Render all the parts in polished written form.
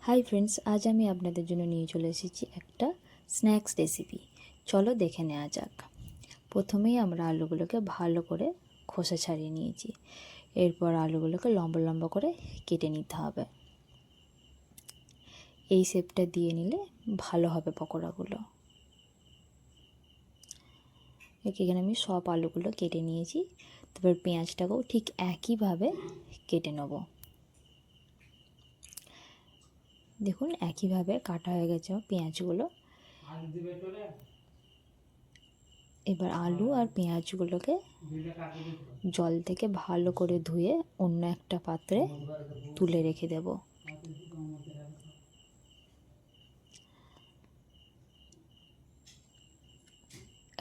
Hi friends, আজ আমি আপনাদের জন্য নিয়ে চলে এসেছি একটা স্ন্যাক্স রেসিপি। চলো দেখে নেওয়া যাক। প্রথমেই আমরা আলুগুলোকে ভালো করে খোসা ছাড়িয়ে নিয়েছি। এরপর আলুগুলোকে লম্বা লম্বা করে কেটে নিতে হবে। এই শেপটা দিয়ে নিলে ভালো হবে পকোড়াগুলো। এখানে আমি সব আলুগুলো কেটে নিয়েছি। তারপর পেঁয়াজটাকেও ঠিক একইভাবে কেটে নেব। দেখুন একইভাবে কাটা হয়ে গেছে পেঁয়াজগুলো। এবার আলু আর পেঁয়াজগুলোকে জল থেকে ভালো করে ধুয়ে অন্য একটা পাত্রে তুলে রেখে দেব।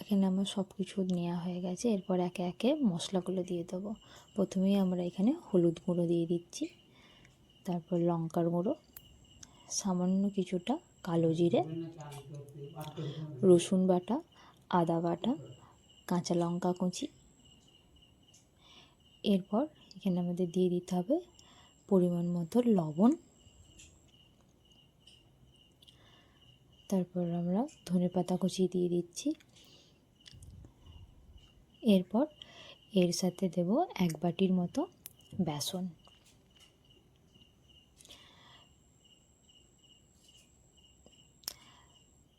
এখানে আমার সব কিছু নেওয়া হয়ে গেছে। এরপর একে একে মশলাগুলো দিয়ে দেবো। প্রথমেই আমরা এখানে হলুদ গুঁড়ো দিয়ে দিচ্ছি, তারপর লঙ্কার গুঁড়ো, সামান্য কিছুটা কালো জিরে, রসুন বাটা, আদা বাটা, কাঁচা লঙ্কা কুচি। এরপর এখানে আমাদের দিয়ে দিতে হবে পরিমাণ মতো লবণ। তারপর আমরা ধনেপাতা কুচি দিয়ে দিচ্ছি। এরপর এর সাথে দেব 1 বাটির মতো বেসন।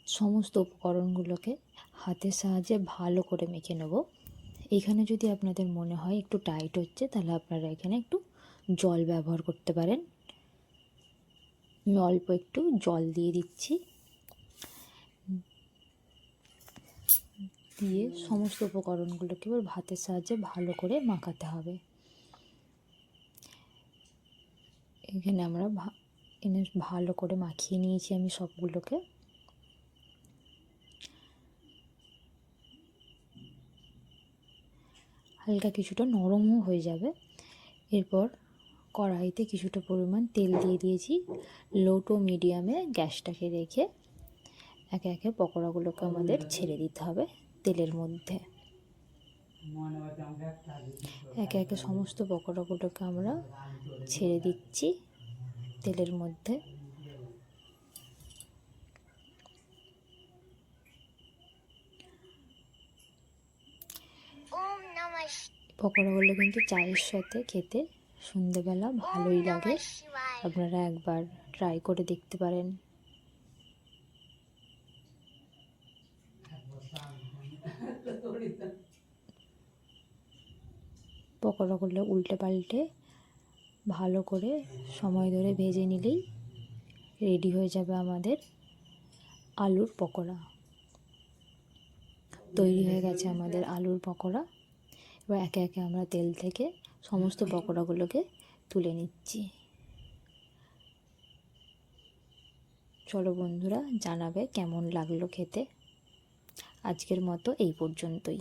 সমস্ত উপকরণগুলোকে হাতের সাহায্যে ভালো করে মেখে নেব। এখানে যদি আপনাদের মনে হয় একটু টাইট হচ্ছে, তাহলে আপনারা এখানে একটু জল ব্যবহার করতে পারেন। আমি অল্প একটু জল দিয়ে দিচ্ছি। দিয়ে সমস্ত উপকরণগুলোকে এবার ভাতের সাহায্যে ভালো করে মাখাতে হবে। এখানে আমরা ভালো করে মাখিয়ে নিয়েছি আমি সবগুলোকে। হালকা কিছুটা নরমও হয়ে যাবে। এরপর কড়াইতে কিছুটা পরিমাণ তেল দিয়ে দিয়েছি। লো টু মিডিয়ামে গ্যাসটাকে রেখে একে একে পকোড়াগুলোকে আমাদের ছেড়ে দিতে হবে তেলের মধ্যে। একে একে সমস্ত পকোড়াগুলোকে আমরা ছেড়ে দিচ্ছি তেলের মধ্যে। পকোড়াগুলো কিন্তু চায়ের সাথে খেতে সন্ধ্যেবেলা ভালোই লাগে। আপনারা একবার ট্রাই করে দেখতে পারেন। পকোড়াগুলো উল্টে পাল্টে ভালো করে সময় ধরে ভেজে নিলেই রেডি হয়ে যাবে আমাদের আলুর পকোড়া। তৈরি হয়ে গেছে আমাদের আলুর পকোড়া। এবার একে একে আমরা তেল থেকে সমস্ত পকোড়াগুলোকে তুলে নিচ্ছি। চলো বন্ধুরা, জানাবে কেমন লাগলো খেতে। আজকের মতো এই পর্যন্তই।